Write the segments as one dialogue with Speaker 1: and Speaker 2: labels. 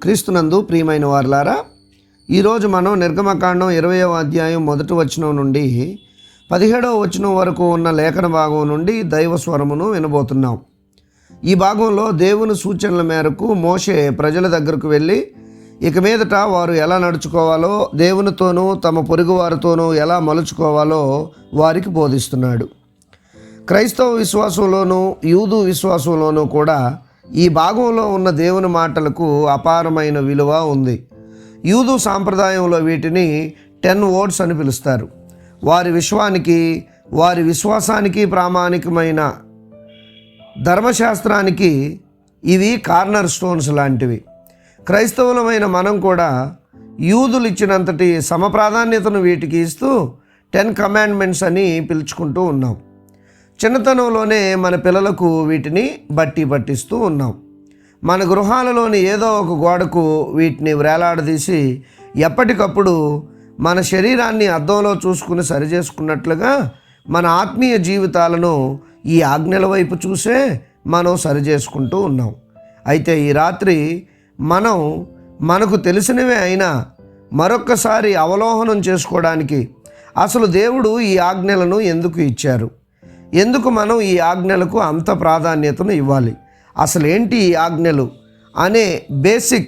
Speaker 1: క్రీస్తునందు ప్రియమైన వారలారా, ఈరోజు మనం నిర్గమకాండం 20వ అధ్యాయం 1వ వచనం నుండి 17వ వచనం వరకు ఉన్న లేఖన భాగం నుండి దైవ స్వరమును వినబోతున్నాం. ఈ భాగంలో దేవుని సూచనల మేరకు మోషే ప్రజల దగ్గరకు వెళ్ళి ఇక మీదట వారు ఎలా నడుచుకోవాలో, దేవునితోనూ తమ పొరుగు వారితోనూ ఎలా మలుచుకోవాలో వారికి బోధిస్తున్నాడు. క్రైస్తవ విశ్వాసంలోనూ యూదు విశ్వాసంలోనూ కూడా ఈ భాగంలో ఉన్న దేవుని మాటలకు అపారమైన విలువ ఉంది. యూదు సాంప్రదాయంలో వీటిని 10 words అని పిలుస్తారు. వారి విశ్వాసానికి ప్రామాణికమైన ధర్మశాస్త్రానికి ఇవి కార్నర్ స్టోన్స్ లాంటివి. క్రైస్తవులమైన మనం కూడా యూదులు ఇచ్చినంతటి సమప్రాధాన్యతను వీటికి ఇస్తూ 10 commandments అని పిలుచుకుంటూ ఉన్నాం. చిన్నతనంలోనే మన పిల్లలకు వీటిని బట్టి పట్టిస్తూ ఉన్నాం. మన గృహాలలోని ఏదో ఒక గోడకు వీటిని వేలాడదీసి ఎప్పటికప్పుడు మన శరీరాన్ని అద్దంలో చూసుకుని సరిచేసుకున్నట్లుగా మన ఆత్మీయ జీవితాలను ఈ ఆజ్ఞల వైపు చూసే మనం సరిచేసుకుంటూ ఉన్నాం. అయితే ఈ రాత్రి మనకు తెలిసినవే అయినా మరొక్కసారి అవలోహనం చేసుకోవడానికి అసలు దేవుడు ఈ ఆజ్ఞలను ఎందుకు ఇచ్చారు, ఎందుకు మనం ఈ ఆజ్ఞలకు అంత ప్రాధాన్యతను ఇవ్వాలి, అసలు ఏంటి ఈ ఆజ్ఞలు అనే బేసిక్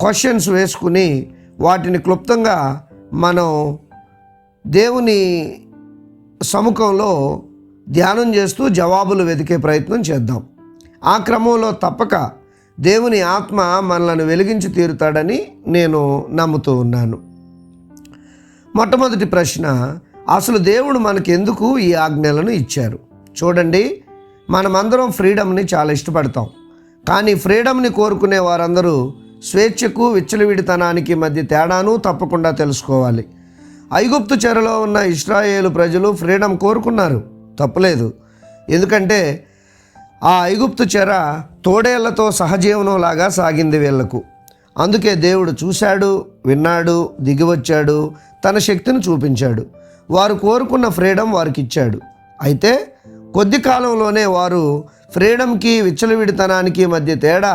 Speaker 1: క్వశ్చన్స్ వేసుకుని వాటిని క్లుప్తంగా మనం దేవుని సముఖంలో ధ్యానం చేస్తూ జవాబులు వెతికే ప్రయత్నం చేద్దాం. ఆ క్రమంలో తప్పక దేవుని ఆత్మ మనలను వెలిగించి తీరుతాడని నేను నమ్ముతూ ఉన్నాను. మొట్టమొదటి ప్రశ్న, అసలు దేవుడు మనకెందుకు ఈ ఆజ్ఞలను ఇచ్చారు? చూడండి, మనమందరం ఫ్రీడమ్ని చాలా ఇష్టపడతాం. కానీ ఫ్రీడమ్ని కోరుకునే వారందరూ స్వేచ్ఛకు విచ్చలవిడితనానికి మధ్య తేడాను తప్పకుండా తెలుసుకోవాలి. ఐగుప్తు చెరలో ఉన్న ఇశ్రాయేలు ప్రజలు ఫ్రీడమ్ కోరుకున్నారు, తప్పులేదు. ఎందుకంటే ఆ ఐగుప్తు చెర తోడేళ్లతో సహజీవనంలాగా సాగింది వీళ్లకు. అందుకే దేవుడు చూశాడు, విన్నాడు, దిగివచ్చాడు, తన శక్తిని చూపించాడు. వారు కోరుకున్న ఫ్రీడమ్ వారికి ఇచ్చాడు. అయితే కొద్ది కాలంలోనే వారు ఫ్రీడమ్కి విచ్చలవిడితనానికి మధ్య తేడా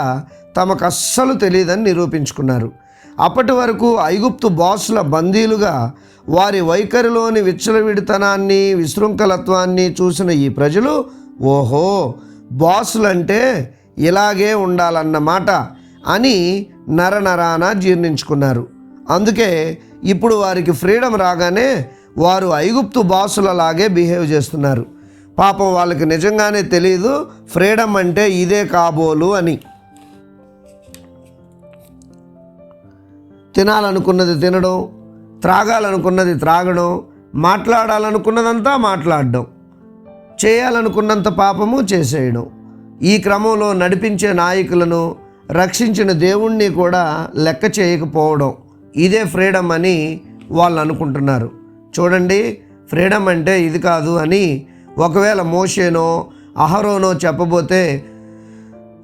Speaker 1: తమకు అస్సలు తెలియదని నిరూపించుకున్నారు. అప్పటి వరకు ఐగుప్తు బాసుల బందీలుగా వారి వైఖరిలోని విచ్చలవిడితనాన్ని, విశృంఖలత్వాన్ని చూసిన ఈ ప్రజలు, ఓహో, బాసులంటే ఇలాగే ఉండాలన్నమాట అని నరనరాన జీర్ణించుకున్నారు. అందుకే ఇప్పుడు వారికి ఫ్రీడమ్ రాగానే వారు ఐగుప్తు బాసులలాగే బిహేవ్ చేస్తున్నారు. పాపం వాళ్ళకి నిజంగానే తెలియదు ఫ్రీడమ్ అంటే ఇదే కాబోలు అని. తినాలనుకున్నది తినడం, త్రాగాలనుకున్నది త్రాగడం, మాట్లాడాలనుకున్నదంతా మాట్లాడడం, చేయాలనుకున్నంత పాపము చేసేయడం. ఈ క్రమంలో నడిపించే నాయకులను, రక్షించిన దేవుణ్ణి కూడా లెక్క చేయకపోవడం, ఇదే ఫ్రీడమ్ అని వాళ్ళు అనుకుంటున్నారు. చూడండి, ఫ్రీడమ్ అంటే ఇది కాదు అని ఒకవేళ మోషేనో అహరోనో చెప్పబోతే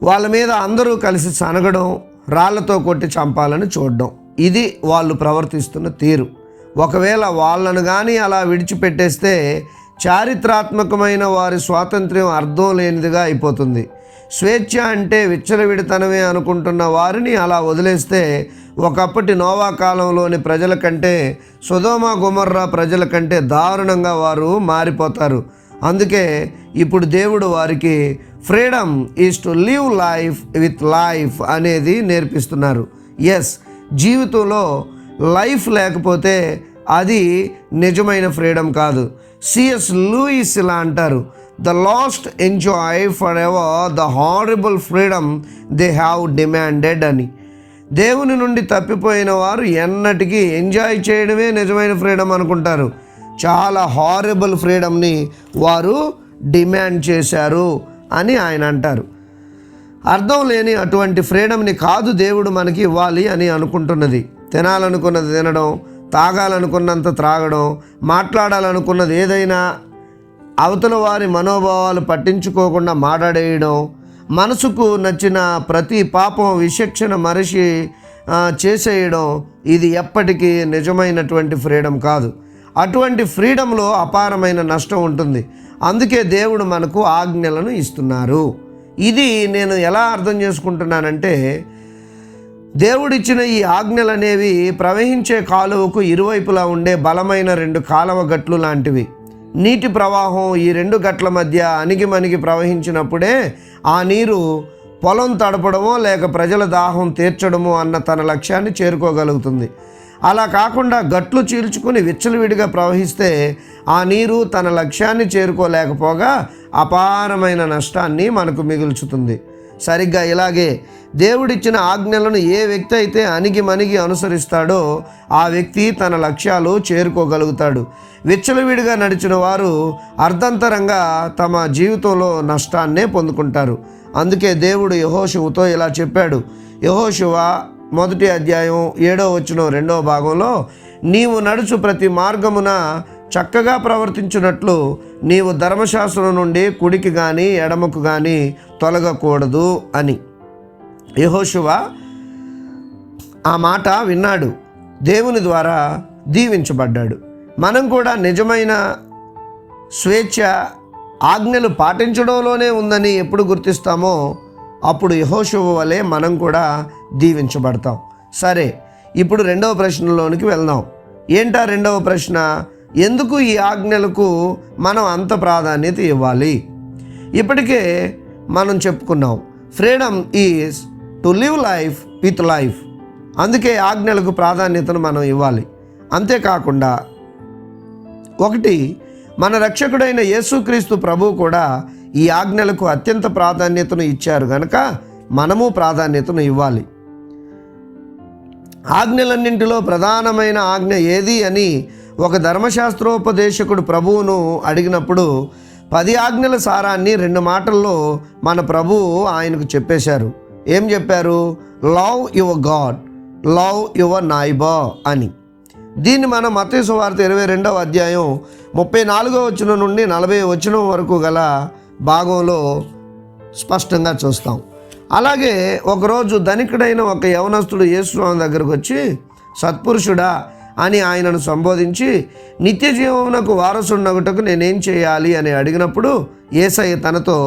Speaker 1: వాళ్ళ మీద అందరూ కలిసి సనగడం, రాళ్లతో కొట్టి చంపాలని చూడడం, ఇది వాళ్ళు ప్రవర్తిస్తున్న తీరు. ఒకవేళ వాళ్ళను కానీ అలా విడిచిపెట్టేస్తే చారిత్రాత్మకమైన వారి స్వాతంత్ర్యం అర్థం లేనిదిగా అయిపోతుంది. స్వేచ్ఛ అంటే విచ్చలవిడితనమే అనుకుంటున్న వారిని అలా వదిలేస్తే ఒకప్పటి నోవా కాలంలోని ప్రజల కంటే, సొదొమ గొమొర్రా ప్రజల కంటే దారుణంగా వారు మారిపోతారు. అందుకే ఇప్పుడు దేవుడు వారికి freedom is to live life with life అనేది నేర్పిస్తున్నారు. ఎస్, జీవితంలో లైఫ్ లేకపోతే అది నిజమైన ఫ్రీడమ్ కాదు. సిఎస్ లూయిస్ ఇలా అంటారు, the last enjoy for ever the horrible freedom they have demanded అని. దేవుని నుండి తప్పిపోయిన వారు ఎన్నటికీ ఎంజాయ్ చేయడమే నిజమైన ఫ్రీడమ్ అనుకుంటారు. చాలా హారబుల్ ఫ్రీడమ్ని వారు డిమాండ్ చేశారు అని ఆయన అంటారు. అర్థం లేని అటువంటి ఫ్రీడమ్ని కాదు దేవుడు మనకి ఇవ్వాలి అని అనుకుంటున్నది. తినాలనుకున్నది తినడం, తాగాలనుకున్నంత త్రాగడం, మాట్లాడాలనుకున్నది ఏదైనా అవతల వారి మనోభావాలు పట్టించుకోకుండా మాట్లాడేయడం, మనసుకు నచ్చిన ప్రతి పాపం విచక్షణ మరచి చేసేయడం, ఇది ఎప్పటికీ నిజమైనటువంటి ఫ్రీడమ్ కాదు. అటువంటి ఫ్రీడంలో అపారమైన నష్టం ఉంటుంది. అందుకే దేవుడు మనకు ఆజ్ఞలను ఇస్తున్నారు. ఇది నేను ఎలా అర్థం చేసుకుంటున్నానంటే, దేవుడిచ్చిన ఈ ఆజ్ఞలు అనేవి ప్రవహించే కాలువకు ఇరువైపులా ఉండే బలమైన 2 కాలువ గట్లు లాంటివి. నీటి ప్రవాహం ఈ 2 గట్ల మధ్య అణిగిమణిగి ప్రవహించినప్పుడే ఆ నీరు పొలం తడపడమో లేక ప్రజల దాహం తీర్చడమో అన్న తన లక్ష్యాన్ని చేరుకోగలుగుతుంది. అలా కాకుండా గట్లు చీల్చుకుని విచ్చలవిడిగా ప్రవహిస్తే ఆ నీరు తన లక్ష్యాన్ని చేరుకోలేకపోగా అపారమైన నష్టాన్ని మనకు మిగుల్చుతుంది. సరిగ్గా ఇలాగే దేవుడిచ్చిన ఆజ్ఞలను ఏ వ్యక్తి అయితే అణిగిమణిగి అనుసరిస్తాడో ఆ వ్యక్తి తన లక్ష్యాలు చేరుకోగలుగుతాడు. విచ్చలవిడిగా నడిచిన వారు అర్ధంతరంగా తమ జీవితంలో నష్టాన్నే పొందుకుంటారు. అందుకే దేవుడు యెహోషువతో ఇలా చెప్పాడు. యెహోషువ 1వ అధ్యాయం 7వ వచనం 2వ భాగంలో, నీవు నడుచు ప్రతి మార్గమున చక్కగా ప్రవర్తించినట్లు నీవు ధర్మశాస్త్రం నుండి కుడికి కానీ ఎడమకు కానీ తొలగకూడదు అని. యెహోషువ ఆ మాట విన్నాడు, దేవుని ద్వారా దీవించబడ్డాడు. మనం కూడా నిజమైన స్వేచ్ఛ ఆజ్ఞలు పాటించడంలోనే ఉందని ఎప్పుడు గుర్తిస్తామో అప్పుడు యెహోషువ వలె మనం కూడా దీవించబడతాం. సరే, ఇప్పుడు 2వ ప్రశ్నలోనికి వెళ్దాం. ఏంటా 2వ ప్రశ్న? ఎందుకు ఈ ఆజ్ఞలకు మనం అంత ప్రాధాన్యత ఇవ్వాలి? ఇప్పటికే మనం చెప్పుకున్నాం, freedom is to live life with life. అందుకే ఆజ్ఞలకు ప్రాధాన్యతను మనం ఇవ్వాలి. అంతేకాకుండా 1, మన రక్షకుడైన యేసుక్రీస్తు ప్రభువు కూడా ఈ ఆజ్ఞలకు అత్యంత ప్రాధాన్యతను ఇచ్చారు కనుక మనము ప్రాధాన్యతను ఇవ్వాలి. ఆజ్ఞలన్నింటిలో ప్రధానమైన ఆజ్ఞ ఏది అని ఒక ధర్మశాస్త్రోపదేశకుడు ప్రభువును అడిగినప్పుడు 10 ఆజ్ఞల సారాన్ని 2 మాటల్లో మన ప్రభువు ఆయనకు చెప్పేశారు. ఏం చెప్పారు? Love your God, love your neighbour అని. దీన్ని మనం మత్తయి సువార్త 22వ అధ్యాయం 34వ వచనం నుండి 40వ వచనం వరకు గల భాగంలో స్పష్టంగా చూస్తాం. అలాగే ఒకరోజు ధనికుడైన ఒక యవనస్తుడు యేసుస్వామి దగ్గరకు వచ్చి, సత్పురుషుడా అని ఆయనను సంబోధించి, నిత్య జీవమునకు వారసుడగుటకు నేనేం చేయాలి అని అడిగినప్పుడు యేసయ్య తనతో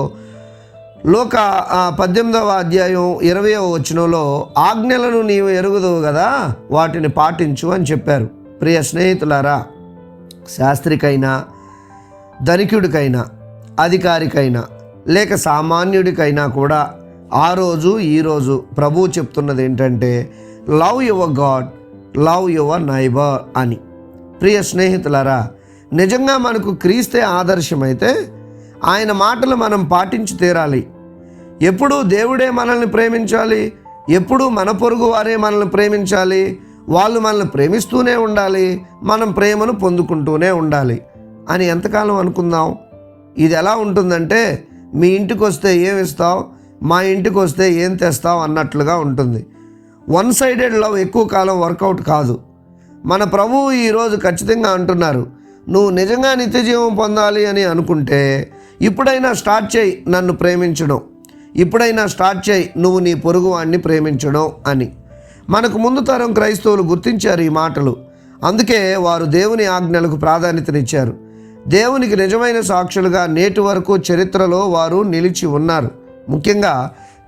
Speaker 1: లోక 18వ అధ్యాయం 20వ వచనంలో, ఆజ్ఞలను నీవు ఎరుగుదువు కదా, వాటిని పాటించు అని చెప్పారు. ప్రియ స్నేహితులారా, శాస్త్రికైనా ధనికుడికైనా అధికారికైనా లేక సామాన్యుడికైనా కూడా ఆ రోజు ఈరోజు ప్రభువు చెప్తున్నది ఏంటంటే, love your God, love your neighbour అని. ప్రియ స్నేహితులారా, నిజంగా మనకు క్రీస్తే ఆదర్శమైతే ఆయన మాటలు మనం పాటించి తీరాలి. ఎప్పుడూ దేవుడే మనల్ని ప్రేమించాలి, ఎప్పుడూ మన పొరుగు వారే మనల్ని ప్రేమించాలి, వాళ్ళు మనల్ని ప్రేమిస్తూనే ఉండాలి, మనం ప్రేమను పొందుకుంటూనే ఉండాలి అని ఎంతకాలం అనుకుందాం? ఇది ఎలా ఉంటుందంటే, మీ ఇంటికి వస్తే ఏం ఇస్తావు, మా ఇంటికి వస్తే ఏం తెస్తావు అన్నట్లుగా ఉంటుంది. 1 సైడెడ్ లవ్ ఎక్కువ కాలం వర్కౌట్ కాదు. మన ప్రభువు ఈరోజు ఖచ్చితంగా అంటున్నారు, నువ్వు నిజంగా నిత్యజీవం పొందాలి అని అనుకుంటే ఇప్పుడైనా స్టార్ట్ చేయి నన్ను ప్రేమించడం, ఇప్పుడైనా స్టార్ట్ చేయి నువ్వు నీ పొరుగువాడిని ప్రేమించడం అని. మనకు ముందు తరం క్రైస్తవులు గుర్తించారు ఈ మాటలు. అందుకే వారు దేవుని ఆజ్ఞలకు ప్రాధాన్యతనిచ్చారు. దేవునికి నిజమైన సాక్షులుగా నేటి వరకు చరిత్రలో వారు నిలిచి ఉన్నారు. ముఖ్యంగా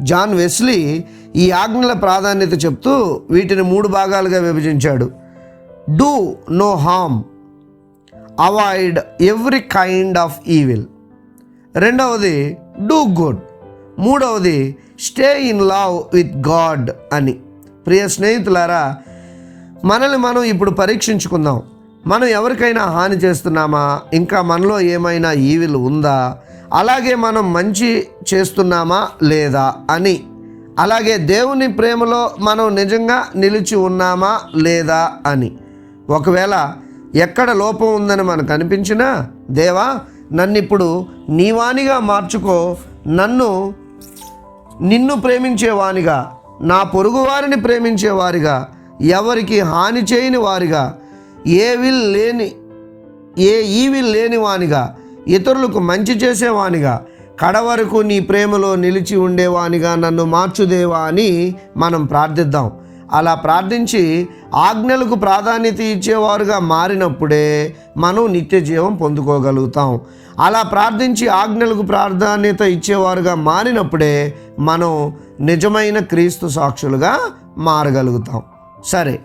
Speaker 1: జాన్ వెస్లీ ఈ ఆజ్ఞల ప్రాధాన్యత చెప్తూ వీటిని 3 భాగాలుగా విభజించాడు. Do no harm, avoid every kind of evil. 2వది డూ గుడ్. 3వది stay in love with God అని. ప్రియ స్నేహితులారా, మనల్ని మనం ఇప్పుడు పరీక్షించుకుందాం. మనం ఎవరికైనా హాని చేస్తున్నామా, ఇంకా మనలో ఏమైనా ఈవిల్ ఉందా, అలాగే మనం మంచి చేస్తున్నామా లేదా అని. అలాగే దేవుని ప్రేమలో మనం నిజంగా నిలిచి ఉన్నామా లేదా అని. ఒకవేళ ఎక్కడ లోపం ఉందని మనకు అనిపించినా, దేవా నన్నిప్పుడు నీవానిగా మార్చుకో, నిన్ను ప్రేమించేవానిగా, నా పొరుగువారిని ప్రేమించేవారిగా, ఎవరికి హాని చేయని వారిగా, ఏ ఈవిల్ లేని వానిగా, ఇతరులకు మంచి చేసేవానిగా, కడవరకు నీ ప్రేమలో నిలిచి ఉండేవానిగా నన్ను మార్చుదేవా అని మనం ప్రార్థిద్దాం. అలా ప్రార్థించి ఆజ్ఞలకు ప్రాధాన్యత ఇచ్చేవారుగా మారినప్పుడే మనం నిత్య జీవం పొందుకోగలుగుతాం. అలా ప్రార్థించి ఆజ్ఞలకు ప్రాధాన్యత ఇచ్చేవారుగా మారినప్పుడే మనం నిజమైన క్రీస్తు సాక్షులుగా మారగలుగుతాం. సరే,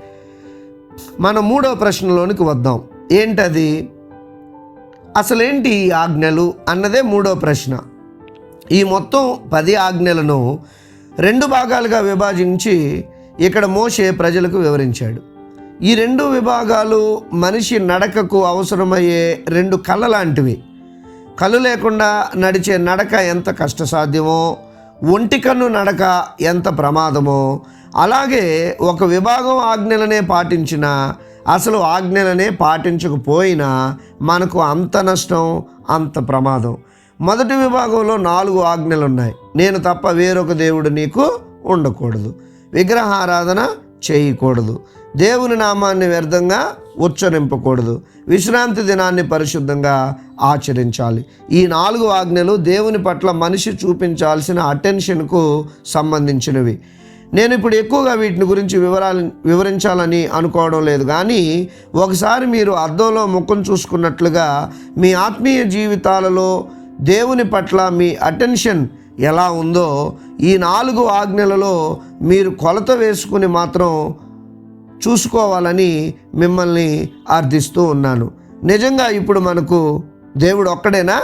Speaker 1: మనం 3వ ప్రశ్నలోనికి వద్దాం. ఏంటది? అసలేంటి ఈ ఆజ్ఞలు అన్నదే 3వ ప్రశ్న. ఈ మొత్తం 10 ఆజ్ఞలను 2 భాగాలుగా విభజించి ఇక్కడ మోషే ప్రజలకు వివరించాడు. ఈ 2 విభాగాలు మనిషి నడకకు అవసరమయ్యే 2 కళ్ళ లాంటివి. కళ్ళు లేకుండా నడిచే నడక ఎంత కష్టసాధ్యమో, ఒంటి కన్ను నడక ఎంత ప్రమాదమో, అలాగే ఒక విభాగం ఆజ్ఞలనే పాటించినా, అసలు ఆజ్ఞలనే పాటించకపోయినా మనకు అంత నష్టం, అంత ప్రమాదం. మొదటి విభాగంలో 4 ఆజ్ఞలు ఉన్నాయి. నేను తప్ప వేరొక దేవుడు నీకు ఉండకూడదు, విగ్రహారాధన చేయకూడదు, దేవుని నామాన్ని వ్యర్థంగా ఉచ్చరింపకూడదు, విశ్రాంతి దినాన్ని పరిశుద్ధంగా ఆచరించాలి. ఈ 4 ఆజ్ఞలు దేవుని పట్ల మనిషి చూపించాల్సిన అటెన్షన్కు సంబంధించినవి. నేను ఇప్పుడు ఎక్కువగా వీటిని గురించి వివరించాలని అనుకోవడం లేదు, కానీ ఒకసారి మీరు అద్దంలో ముఖం చూసుకున్నట్లుగా మీ ఆత్మీయ జీవితాలలో దేవుని పట్ల మీ అటెన్షన్ ఎలా ఉందో ఈ 4 ఆజ్ఞలలో మీరు కొలత వేసుకుని మాత్రం చూసుకోవాలని మిమ్మల్ని అర్థిస్తూ ఉన్నాను. నిజంగా ఇప్పుడు మనకు దేవుడు ఒక్కడేనా?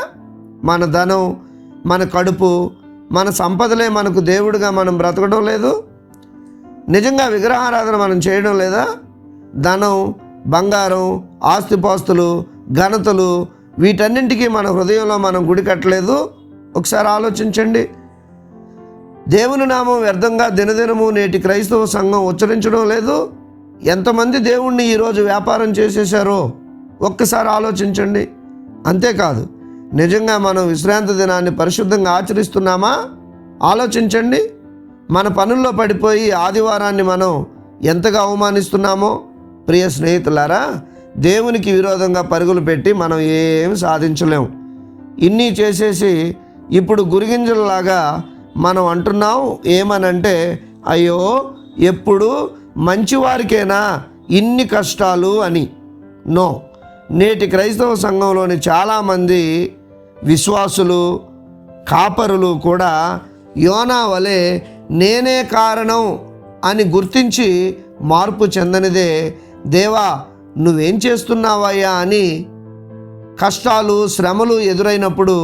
Speaker 1: మన ధనం, మన కడుపు, మన సంపదలే మనకు దేవుడిగా మనం బ్రతకడం లేదు? నిజంగా విగ్రహారాధన మనం చేయడం లేదా? ధనం, బంగారం, ఆస్తిపాస్తులు, ఘనతలు, వీటన్నింటికీ మన హృదయంలో మనం గుడి కట్టలేదు? ఒకసారి ఆలోచించండి. దేవుని నామం వ్యర్థంగా దినదినము నేటి క్రైస్తవ సంఘం ఉచ్చరించడం లేదు. ఎంతమంది దేవుణ్ణి ఈరోజు వ్యాపారం చేసేశారో ఒక్కసారి ఆలోచించండి. అంతేకాదు, నిజంగా మనం విశ్రాంతి దినాన్ని పరిశుద్ధంగా ఆచరిస్తున్నామా? ఆలోచించండి. మన పనుల్లో పడిపోయి ఆదివారాన్ని మనం ఎంతగా అవమానిస్తున్నామో. ప్రియ స్నేహితులారా, దేవునికి విరోధంగా పరుగులు పెట్టి మనం ఏం సాధించలేం. ఇన్ని చేసేసి ఇప్పుడు గురిగింజలలాగా మనం అంటున్నాం ఏమనంటే, అయ్యో ఎప్పుడు మంచివారికేనా ఇన్ని కష్టాలు అని. నో, నేటి క్రైస్తవ సంఘంలోని చాలామంది విశ్వాసులు, కాపరులు కూడా యోనా వలె నేనే కారణం అని గుర్తించి మార్పు చెందనిదే, దేవా నువ్వేం చేస్తున్నావయ్యా అని కష్టాలు, శ్రమలు ఎదురైనప్పుడు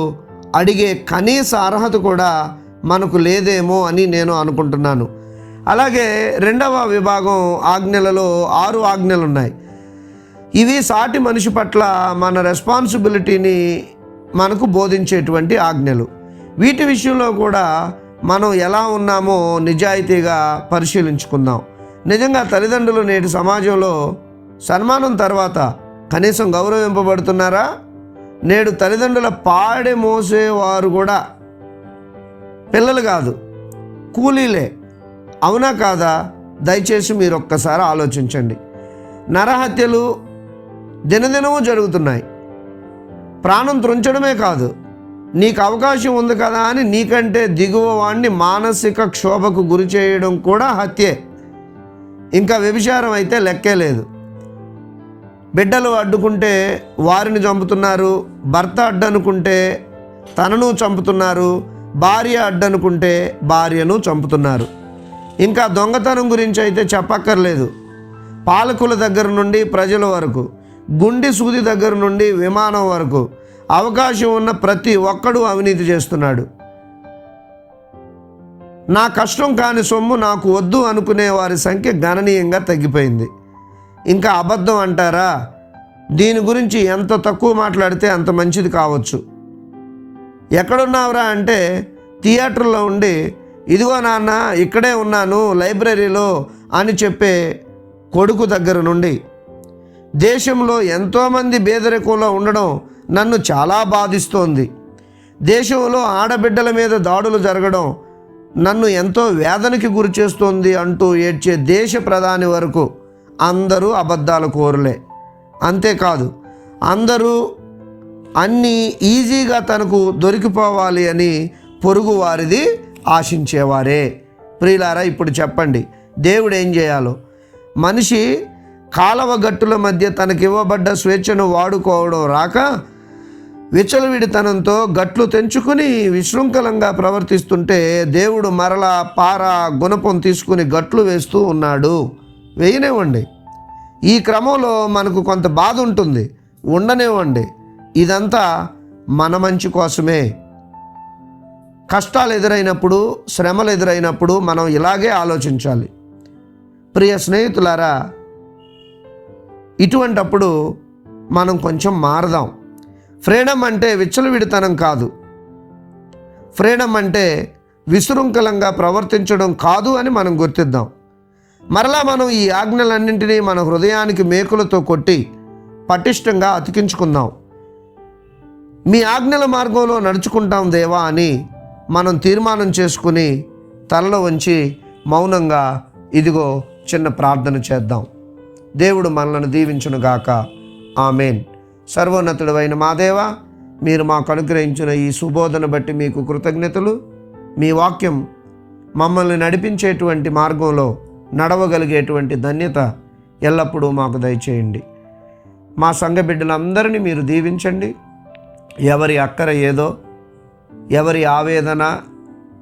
Speaker 1: అడిగే కనీస అర్హత కూడా మనకు లేదేమో అని నేను అనుకుంటున్నాను. అలాగే 2వ విభాగం ఆజ్ఞలలో 6 ఆజ్ఞలు ఉన్నాయి. ఇవి సాటి మనిషి పట్ల మన రెస్పాన్సిబిలిటీని మనకు బోధించేటువంటి ఆజ్ఞలు. వీటి విషయంలో కూడా మనం ఎలా ఉన్నామో నిజాయితీగా పరిశీలించుకుందాం. నిజంగా తల్లిదండ్రులు నేటి సమాజంలో సన్మానం తర్వాత కనీసం గౌరవింపబడుతున్నారా? నేడు తల్లిదండ్రుల పాడె మోసేవారు కూడా పిల్లలు కాదు, కూలీలే. అవునా కాదా? దయచేసి మీరు ఒక్కసారి ఆలోచించండి. నరహత్యలు దినదినము జరుగుతున్నాయి. ప్రాణం త్రుంచడమే కాదు, నీకు అవకాశం ఉంది కదా అని నీకంటే దిగువ వాడిని మానసిక క్షోభకు గురి చేయడం కూడా హత్యే. ఇంకా వ్యభిచారం అయితే లెక్కే లేదు. బిడ్డలు అడ్డుకుంటే వారిని చంపుతున్నారు, భర్త అడ్డనుకుంటే తనను చంపుతున్నారు, భార్య అడ్డనుకుంటే భార్యను చంపుతున్నారు. ఇంకా దొంగతనం గురించి అయితే చెప్పక్కర్లేదు. పాలకుల దగ్గర నుండి ప్రజల వరకు, గుండె సూది దగ్గర నుండి విమానం వరకు అవకాశం ఉన్న ప్రతి ఒక్కడూ అవినీతి చేస్తున్నాడు. నా కష్టం కాని సొమ్ము నాకు వద్దు అనుకునే వారి సంఖ్య గణనీయంగా తగ్గిపోయింది. ఇంకా అబద్ధం అంటారా? దీని గురించి ఎంత తక్కువ మాట్లాడితే అంత మంచిది కావచ్చు. ఎక్కడున్నావురా అంటే థియేటర్లో ఉండి, ఇదిగో నాన్న ఇక్కడే ఉన్నాను లైబ్రరీలో అని చెప్పే కొడుకు దగ్గర నుండి, దేశంలో ఎంతోమంది పేదరికంలో ఉండడం నన్ను చాలా బాధిస్తోంది, దేశంలో ఆడబిడ్డల మీద దాడులు జరగడం నన్ను ఎంతో వేదనకి గురి చేస్తోంది అంటూ ఏడ్చే దేశ ప్రధాని వరకు అందరూ అబద్ధాల కోరులే. అంతేకాదు, అందరూ అన్నీ ఈజీగా తనకు దొరికిపోవాలి అని పొరుగు వారిది ఆశించేవారే. ప్రియులారా, ఇప్పుడు చెప్పండి, దేవుడు ఏం చేయాలో? మనిషి కాలవ గట్టుల మధ్య తనకివ్వబడ్డ స్వేచ్ఛను వాడుకోవడం రాక విచలవిడితనంతో గట్లు తెంచుకుని విశృంఖలంగా ప్రవర్తిస్తుంటే దేవుడు మరలా పార గుణపం తీసుకుని గట్లు వేస్తూ ఉన్నాడు. వేయనివ్వండి. ఈ క్రమంలో మనకు కొంత బాధ ఉంటుంది, ఉండనివ్వండి. ఇదంతా మన మంచి కోసమే. కష్టాలు ఎదురైనప్పుడు, శ్రమలు ఎదురైనప్పుడు మనం ఇలాగే ఆలోచించాలి. ప్రియ స్నేహితులారా, ఇటువంటప్పుడు మనం కొంచెం మారదాం. ఫ్రీడమ్ అంటే విచ్చలవిడితనం కాదు. ఫ్రీడమ్ అంటే విశృంఖలంగా ప్రవర్తించడం కాదు అని మనం గుర్తిద్దాం. మరలా మనం ఈ ఆజ్ఞలన్నింటినీ మన హృదయానికి మేకులతో కొట్టి పటిష్టంగా అతికించుకుందాం. మీ ఆజ్ఞల మార్గంలో నడుచుకుంటాం దేవా అని మనం తీర్మానం చేసుకుని తలలో వంచి మౌనంగా ఇదిగో చిన్న ప్రార్థన చేద్దాం. దేవుడు మనలను దీవించునుగాక. ఆమేన్. సర్వోన్నతుడైన మా దేవా, మీరు మాకు అనుగ్రహించిన ఈ సుబోధన బట్టి మీకు కృతజ్ఞతలు. మీ వాక్యం మమ్మల్ని నడిపించేటువంటి మార్గంలో నడవగలిగేటువంటి ధన్యత ఎల్లప్పుడూ మాకు దయచేయండి. మా సంఘ బిడ్డలందరినీ మీరు దీవించండి. ఎవరి అక్కర ఏదో, ఎవరి ఆవేదన,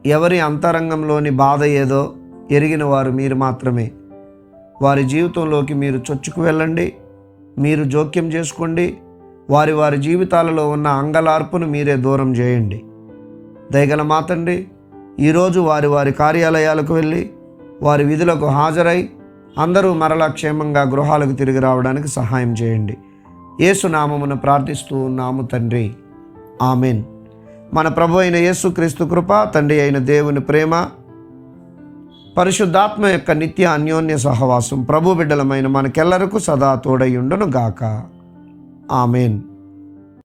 Speaker 1: ఎవరి అంతరంగంలోని బాధ ఏదో ఎరిగిన వారు మీరు మాత్రమే. వారి జీవితంలోకి మీరు చొచ్చుకు వెళ్ళండి, మీరు జోక్యం చేసుకోండి. వారి వారి జీవితాలలో ఉన్న అంగలార్పును మీరే దూరం చేయండి. దయగల మా తండ్రి, ఈరోజు వారి వారి కార్యాలయాలకు వెళ్ళి వారి విధులకు హాజరై అందరూ మరలా క్షేమంగా గృహాలకు తిరిగి రావడానికి సహాయం చేయండి. యేసు నామమున ప్రార్థిస్తూ ఉన్నాము తండ్రి. ఆమెన్. మన ప్రభు అయిన యేసుక్రీస్తు కృప, తండ్రి అయిన దేవుని ప్రేమ, పరిశుద్ధాత్మ యొక్క నిత్య అన్యోన్య సహవాసం ప్రభు బిడ్డలమైన మనకెల్లరకు సదా తోడై ఉండును గాక. ఆమెన్.